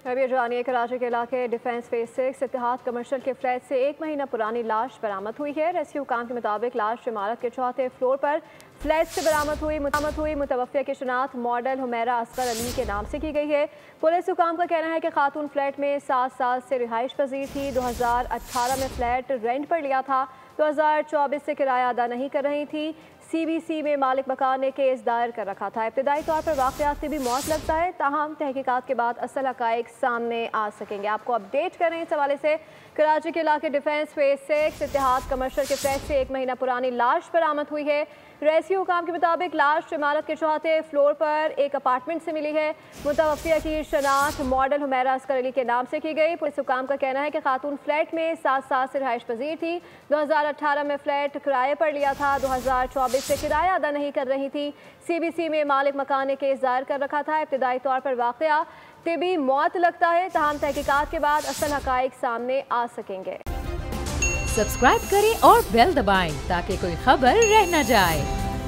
अभी जानिए कराची के इलाके डिफेंस फेज 6 इत्तेहाद कमर्शियल के फ्लैट से 1 महीना पुरानी लाश बरामद हुई है। रेस्क्यू काम के मुताबिक लाश इमारत के चौथे फ्लोर पर फ्लैट से बरामद हुई। मुतवफ़्फ़िया की शनाख्त मॉडल हुमैरा असगर अली के नाम से की गई है। पुलिस हुकाम का कहना है कि खातून फ्लैट में 7 साल से रिहाइश पजीर थी। 2018 में फ्लैट रेंट पर लिया था। 2024 से किराया अदा नहीं कर रही थी। CBC में मालिक मकान ने केस दायर कर रखा था। इब्तदाई तौर पर वाक़यात से भी मौत लगता है, ताहम तहकीकात के बाद असल हक़ाइक़ सामने आ सकेंगे। आपको अपडेट कर रहे हैं इस हवाले से। कराची के इलाके डिफेंस फेज 6 इत्तेहाद कमर्शियल के फ्लैट से 1 महीना पुरानी लाश बरामद हुई है। रेस्क्यू हुकाम के मुताबिक लाश इमारत के चौथे फ्लोर पर एक अपार्टमेंट से मिली है। मुतवफ़्फ़िया की शनाख्त मॉडल हुमैरा असगर अली के नाम से की गई। पुलिस हुकाम का कहना है कि खातून फ्लैट में 7 साल से रिहाइश पजीर थी। 2018 में फ्लैट किराए पर लिया था। 2024 से किराया अदा नहीं कर रही थी। CBC में मालिक मकान ने केस दायर कर रखा था। इब्तदाई तौर पर वाक़या तिबी मौत लगता है, तमाम तहकीकात के बाद असल हक़ाइक़ सामने आ सकेंगे। सब्सक्राइब करें और बेल दबाएं ताकि कोई खबर रह न जाए।